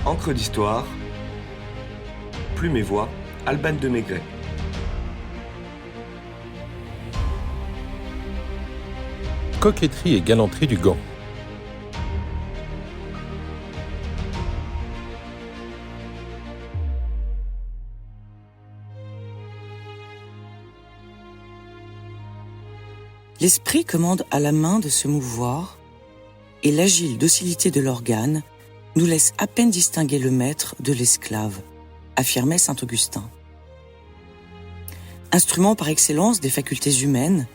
Encre d'histoire, Plume et Voix, Alban de Maigret. Coquetterie et galanterie du gant. L'esprit commande à la main de se mouvoir, et l'agile docilité de l'organe nous laisse à peine distinguer le maître de l'esclave, affirmait saint Augustin. Instrument par excellence des facultés humaines,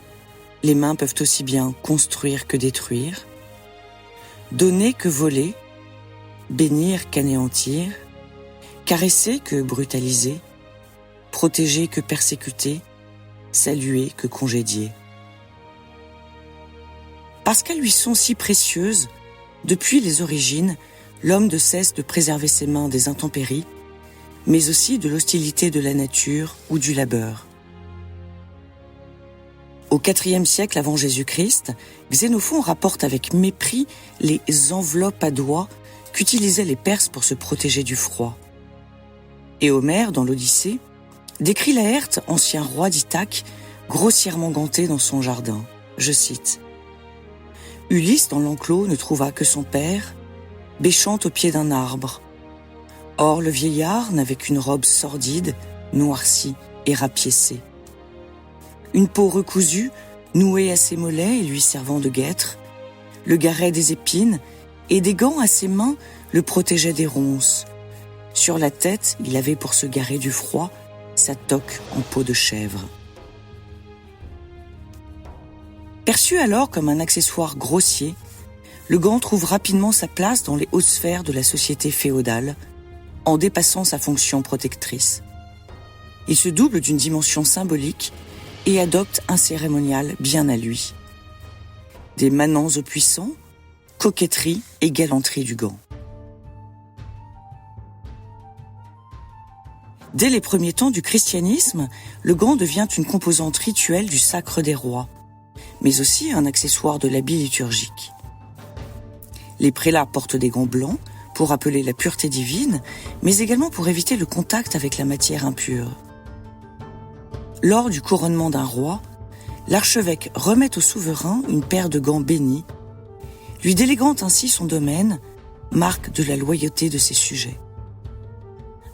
les mains peuvent aussi bien construire que détruire, donner que voler, bénir qu'anéantir, caresser que brutaliser, protéger que persécuter, saluer que congédier. Parce qu'elles lui sont si précieuses, depuis les origines, l'homme ne cesse de préserver ses mains des intempéries, mais aussi de l'hostilité de la nature ou du labeur. Au IVe siècle avant Jésus-Christ, Xénophon rapporte avec mépris les enveloppes à doigts qu'utilisaient les Perses pour se protéger du froid. Et Homère, dans l'Odyssée, décrit Laërte, ancien roi d'Ithaque, grossièrement ganté dans son jardin. Je cite: « Ulysse, dans l'enclos, ne trouva que son père, bêchant au pied d'un arbre. Or, le vieillard n'avait qu'une robe sordide, noircie et rapiécée. Une peau recousue, nouée à ses mollets et lui servant de guêtre, le garret des épines, et des gants à ses mains le protégeaient des ronces. Sur la tête, il avait pour se garer du froid sa toque en peau de chèvre. » Perçu alors comme un accessoire grossier, le gant trouve rapidement sa place dans les hautes sphères de la société féodale, en dépassant sa fonction protectrice. Il se double d'une dimension symbolique et adopte un cérémonial bien à lui. Des manants aux puissants, coquetterie et galanterie du gant. Dès les premiers temps du christianisme, le gant devient une composante rituelle du sacre des rois, mais aussi un accessoire de l'habit liturgique. Les prélats portent des gants blancs pour rappeler la pureté divine, mais également pour éviter le contact avec la matière impure. Lors du couronnement d'un roi, l'archevêque remet au souverain une paire de gants bénis, lui déléguant ainsi son domaine, marque de la loyauté de ses sujets.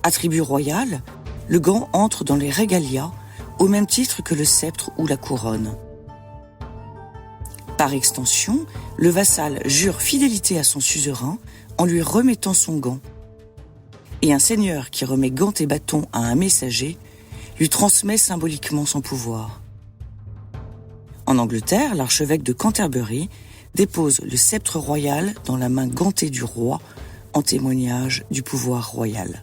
Attribut royal, le gant entre dans les régalias au même titre que le sceptre ou la couronne. Par extension, le vassal jure fidélité à son suzerain en lui remettant son gant. Et un seigneur qui remet gant et bâton à un messager lui transmet symboliquement son pouvoir. En Angleterre, l'archevêque de Canterbury dépose le sceptre royal dans la main gantée du roi en témoignage du pouvoir royal.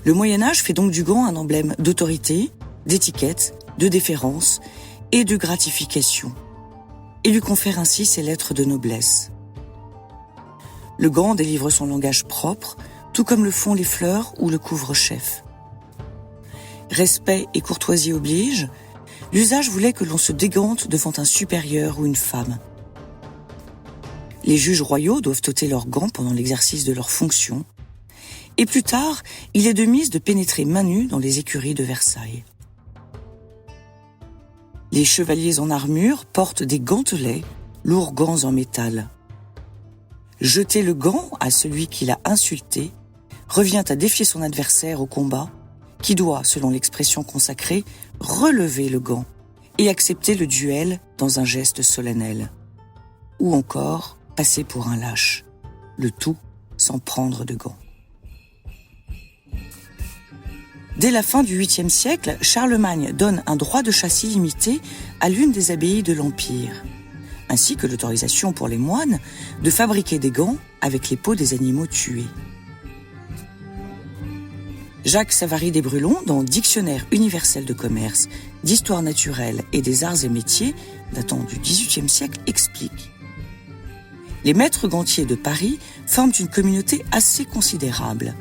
Le Moyen-Âge fait donc du gant un emblème d'autorité, d'étiquette, de déférence et de gratification, et lui confère ainsi ses lettres de noblesse. Le gant délivre son langage propre, tout comme le font les fleurs ou le couvre-chef. Respect et courtoisie obligent, l'usage voulait que l'on se dégante devant un supérieur ou une femme. Les juges royaux doivent ôter leurs gants pendant l'exercice de leurs fonctions, et plus tard, il est de mise de pénétrer main nue dans les écuries de Versailles. Les chevaliers en armure portent des gantelets, lourds gants en métal. Jeter le gant à celui qui l'a insulté revient à défier son adversaire au combat, qui doit, selon l'expression consacrée, relever le gant et accepter le duel dans un geste solennel. Ou encore, passer pour un lâche, le tout sans prendre de gants. Dès la fin du 8e siècle, Charlemagne donne un droit de chasse illimité à l'une des abbayes de l'Empire, ainsi que l'autorisation pour les moines de fabriquer des gants avec les peaux des animaux tués. Jacques Savary des Brulons, dans Dictionnaire universel de commerce, d'histoire naturelle et des arts et métiers, datant du XVIIIe siècle, explique: les maîtres gantiers de Paris forment une communauté assez considérable,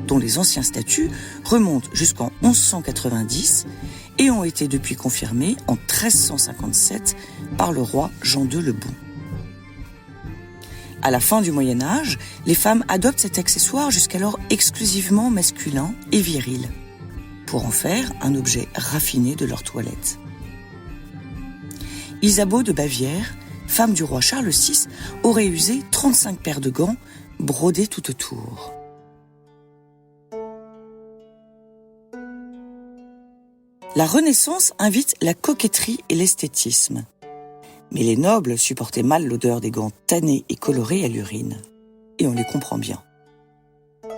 dont les anciens statuts remontent jusqu'en 1190 et ont été depuis confirmés en 1357 par le roi Jean II le Bon. À la fin du Moyen-Âge, les femmes adoptent cet accessoire jusqu'alors exclusivement masculin et viril, pour en faire un objet raffiné de leur toilette. Isabeau de Bavière, femme du roi Charles VI, aurait usé 35 paires de gants brodés tout autour. La Renaissance invite la coquetterie et l'esthétisme. Mais les nobles supportaient mal l'odeur des gants tannés et colorés à l'urine. Et on les comprend bien.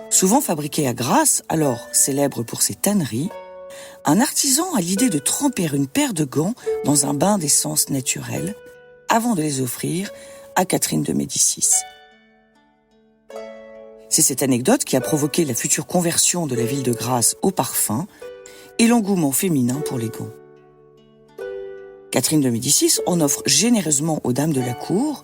Souvent fabriqués à Grasse, alors célèbre pour ses tanneries, un artisan a l'idée de tremper une paire de gants dans un bain d'essence naturelle avant de les offrir à Catherine de Médicis. C'est cette anecdote qui a provoqué la future conversion de la ville de Grasse au parfum et l'engouement féminin pour les gants. Catherine de Médicis en offre généreusement aux dames de la cour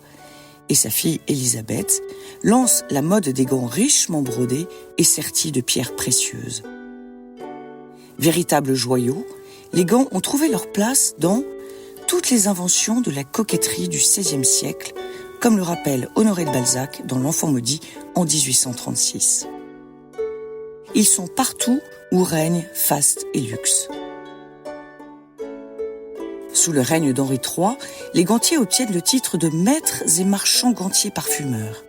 et sa fille Élisabeth lance la mode des gants richement brodés et sertis de pierres précieuses. Véritables joyaux, les gants ont trouvé leur place dans toutes les inventions de la coquetterie du XVIe siècle, comme le rappelle Honoré de Balzac dans L'Enfant maudit en 1836. Ils sont partout où règne faste et luxe. Sous le règne d'Henri III, les gantiers obtiennent le titre de maîtres et marchands gantiers parfumeurs.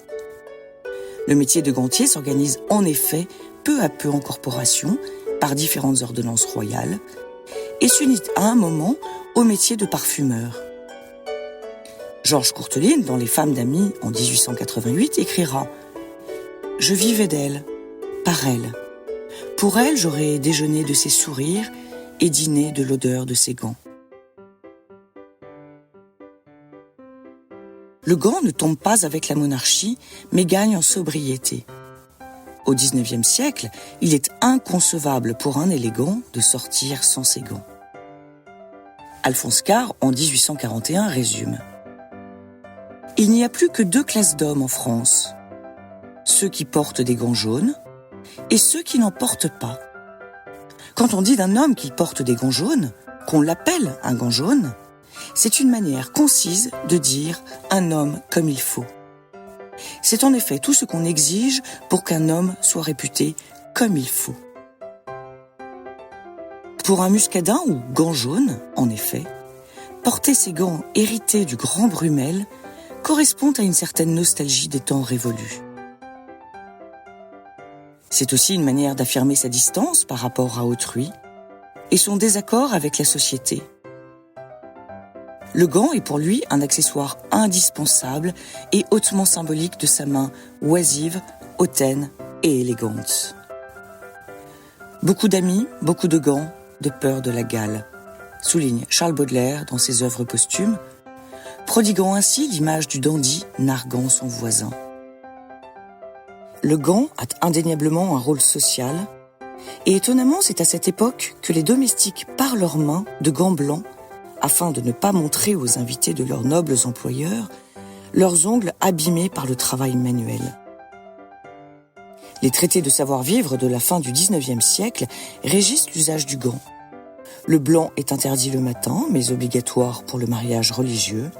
Le métier de gantier s'organise en effet peu à peu en corporation, par différentes ordonnances royales, et s'unit à un moment au métier de parfumeur. Georges Courteline, dans Les femmes d'amis en 1888, écrira « Je vivais d'elle, par elle. Pour elle, j'aurais déjeuné de ses sourires et dîné de l'odeur de ses gants. » Le gant ne tombe pas avec la monarchie, mais gagne en sobriété. Au XIXe siècle, il est inconcevable pour un élégant de sortir sans ses gants. Alphonse Karr, en 1841, résume « Il n'y a plus que 2 classes d'hommes en France, ceux qui portent des gants jaunes et ceux qui n'en portent pas. Quand on dit d'un homme qu'il porte des gants jaunes, qu'on l'appelle un gant jaune, c'est une manière concise de dire un homme comme il faut. C'est en effet tout ce qu'on exige pour qu'un homme soit réputé comme il faut. Pour un muscadin ou gant jaune, en effet, porter ces gants hérités du grand Brummel correspond à une certaine nostalgie des temps révolus. C'est aussi une manière d'affirmer sa distance par rapport à autrui et son désaccord avec la société. Le gant est pour lui un accessoire indispensable et hautement symbolique de sa main oisive, hautaine et élégante. Beaucoup d'amis, beaucoup de gants, de peur de la gale, souligne Charles Baudelaire dans ses œuvres posthumes, prodiguant ainsi l'image du dandy narguant son voisin. Le gant a indéniablement un rôle social, et étonnamment c'est à cette époque que les domestiques parent leurs mains de gants blancs afin de ne pas montrer aux invités de leurs nobles employeurs leurs ongles abîmés par le travail manuel. Les traités de savoir-vivre de la fin du XIXe siècle régissent l'usage du gant. Le blanc est interdit le matin, mais obligatoire pour le mariage religieux.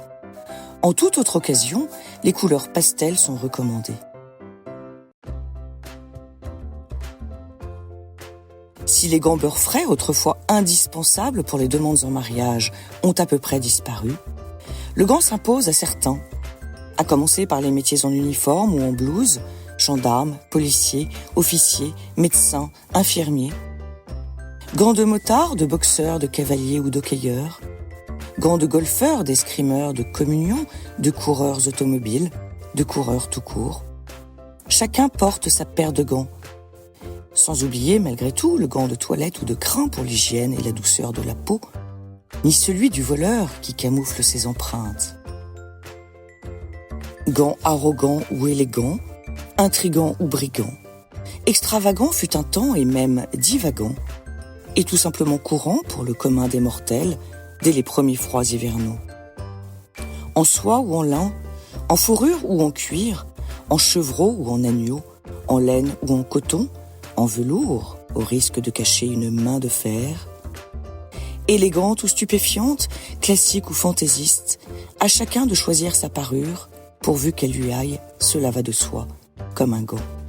En toute autre occasion, les couleurs pastel sont recommandées. Si les gants beurre frais, autrefois indispensables pour les demandes en mariage, ont à peu près disparu, le gant s'impose à certains, à commencer par les métiers en uniforme ou en blouse, gendarmes, policiers, officiers, médecins, infirmiers. Gants de motard, de boxeurs, de cavaliers ou d'hockeyeurs. Gants de golfeurs, d'escrimeurs, de communion, de coureurs automobiles, de coureurs tout court. Chacun porte sa paire de gants. Sans oublier, malgré tout, le gant de toilette ou de crin pour l'hygiène et la douceur de la peau, ni celui du voleur qui camoufle ses empreintes. Gants arrogants ou élégants, intrigants ou brigands, extravagant fut un temps et même divagant, et tout simplement courant pour le commun des mortels dès les premiers froids hivernaux. En soie ou en lin, en fourrure ou en cuir, en chevreau ou en agneau, en laine ou en coton, en velours, au risque de cacher une main de fer. Élégante ou stupéfiante, classique ou fantaisiste, à chacun de choisir sa parure, pourvu qu'elle lui aille, cela va de soi, comme un gant.